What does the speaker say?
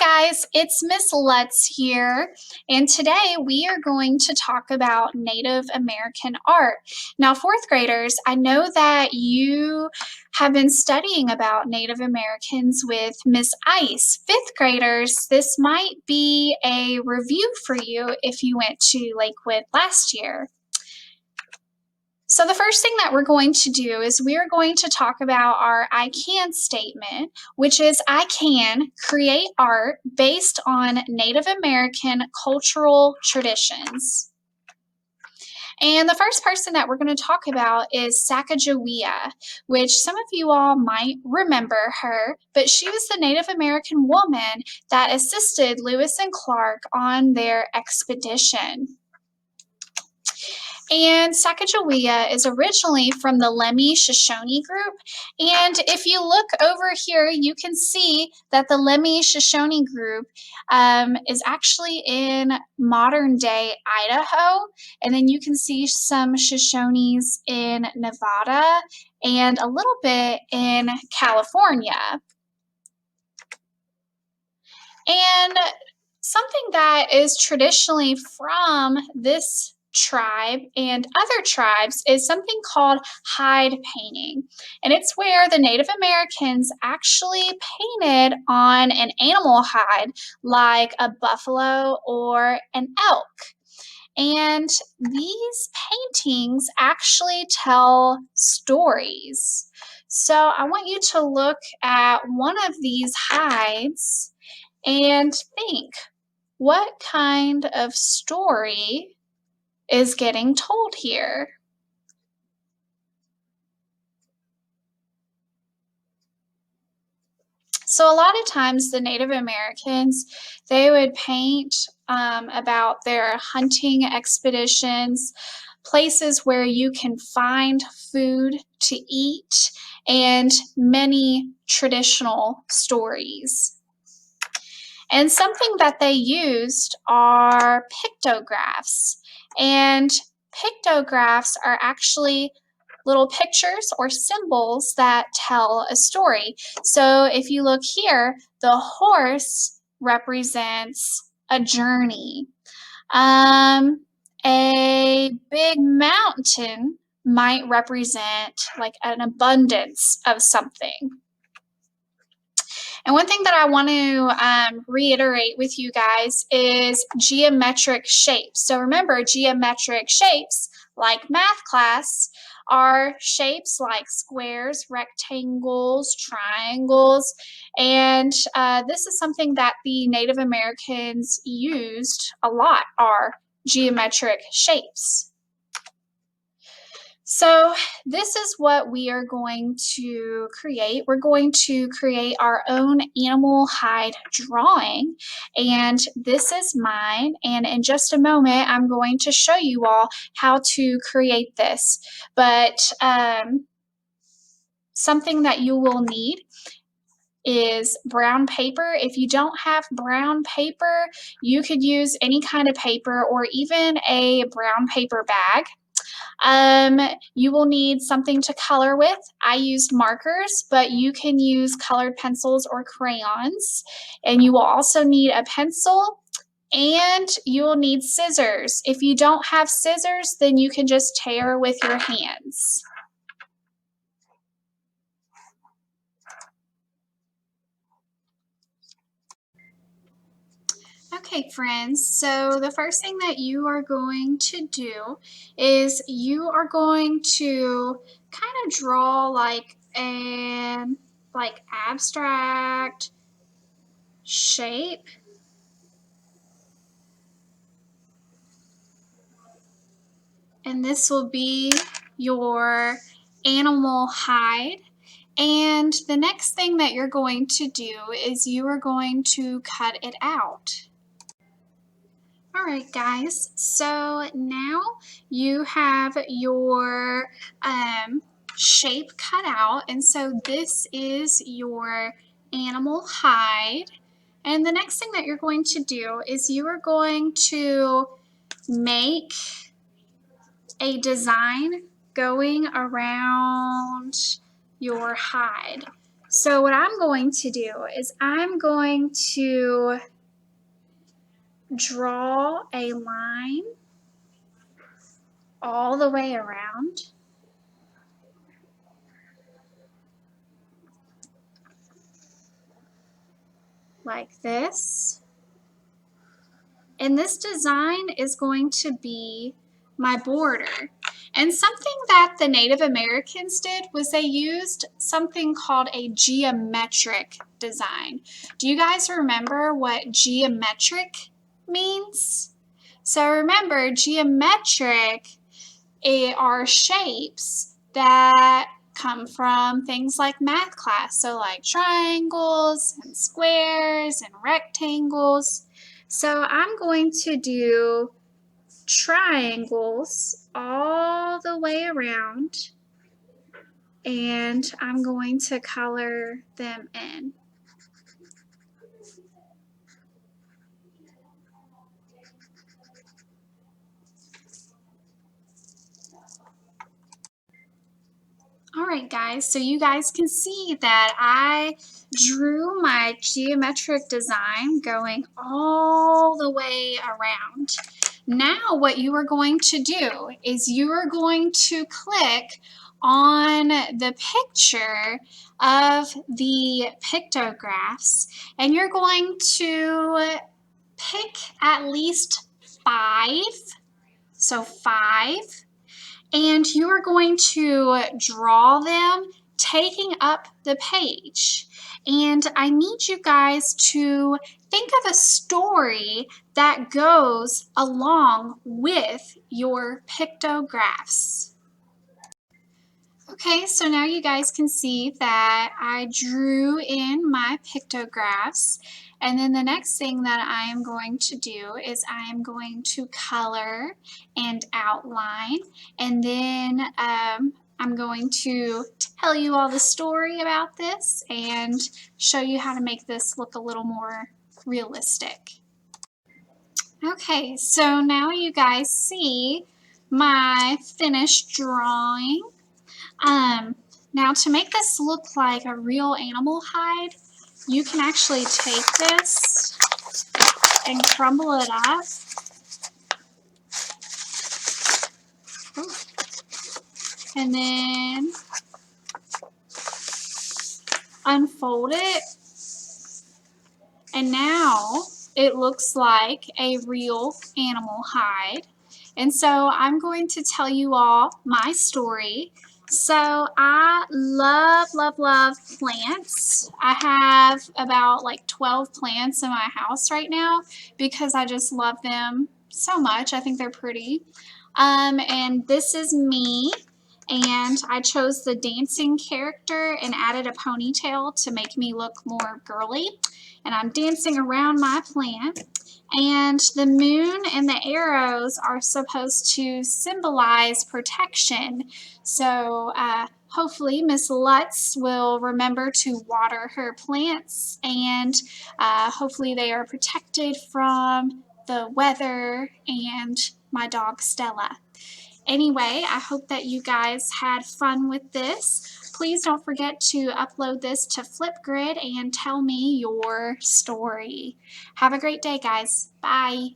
guys, it's Miss Lutz here, and today we are going to talk about Native American art. Now, fourth graders, I know that you have been studying about Native Americans with Miss Ice. Fifth graders, this might be a review for you if you went to Lakewood last year. So the first thing that we're going to do is we're going to talk about our I can statement, which is I can create art based on Native American cultural traditions. And the first person that we're going to talk about is Sacagawea, which some of you all might remember her, but she was the Native American woman that assisted Lewis and Clark on their expedition. And Sacagawea is originally from the Lemhi-Shoshone group. And if you look over here, you can see that the Lemhi-Shoshone group is actually in modern day Idaho. And then you can see some Shoshones in Nevada and a little bit in California. And something that is traditionally from this tribe and other tribes is something called hide painting. And it's where the Native Americans actually painted on an animal hide like a buffalo or an elk. And these paintings actually tell stories. So I want you to look at one of these hides and think, what kind of story is getting told here? So a lot of times the Native Americans, they would paint about their hunting expeditions, places where you can find food to eat, and many traditional stories. And something that they used are pictographs. And pictographs are actually little pictures or symbols that tell a story. So if you look here, the horse represents a journey. A big mountain might represent like an abundance of something. And one thing that I want to reiterate with you guys is geometric shapes. So remember, geometric shapes, like math class, are shapes like squares, rectangles, triangles, and this is something that the Native Americans used a lot, are geometric shapes. So this is what we are going to create. We're going to create our own animal hide drawing, and this is mine, and in just a moment I'm going to show you all how to create this. But something that you will need is brown paper. If you don't have brown paper, you could use any kind of paper or even a brown paper bag. You will need something to color with. I used markers, but you can use colored pencils or crayons. And you will also need a pencil, and you will need scissors. If you don't have scissors, then you can just tear with your hands. Okay, friends, so the first thing that you are going to do is you are going to kind of draw like an abstract shape. And this will be your animal hide. And the next thing that you're going to do is you are going to cut it out. All right, guys, so now you have your shape cut out, and so this is your animal hide. And the next thing that you're going to do is you are going to make a design going around your hide. So what I'm going to do is I'm going to draw a line all the way around. Like this. And this design is going to be my border. And something that the Native Americans did was they used something called a geometric design. Do you guys remember what geometric means? So remember, geometric are shapes that come from things like math class. So like triangles and squares and rectangles. So I'm going to do triangles all the way around, and I'm going to color them in. All right, guys, so you guys can see that I drew my geometric design going all the way around. Now what you are going to do is you are going to click on the picture of the pictographs, and you're going to pick at least 5, so 5, and you are going to draw them taking up the page. And I need you guys to think of a story that goes along with your pictographs. Okay, so now you guys can see that I drew in my pictographs, and then the next thing that I am going to do is I am going to color and outline, and then I'm going to tell you all the story about this and show you how to make this look a little more realistic. Okay, so now you guys see my finished drawing. Now to make this look like a real animal hide, you can actually take this and crumble it up. And then unfold it. And now it looks like a real animal hide. And so I'm going to tell you all my story. So I love, love, love plants. I have about like 12 plants in my house right now because I just love them so much. I think they're pretty. And this is me. And I chose the dancing character and added a ponytail to make me look more girly. And I'm dancing around my plant. And the moon and the arrows are supposed to symbolize protection. So hopefully Miss Lutz will remember to water her plants, and hopefully they are protected from the weather and my dog Stella. Anyway, I hope that you guys had fun with this. Please don't forget to upload this to FlipGrid and tell me your story. Have a great day, guys. Bye.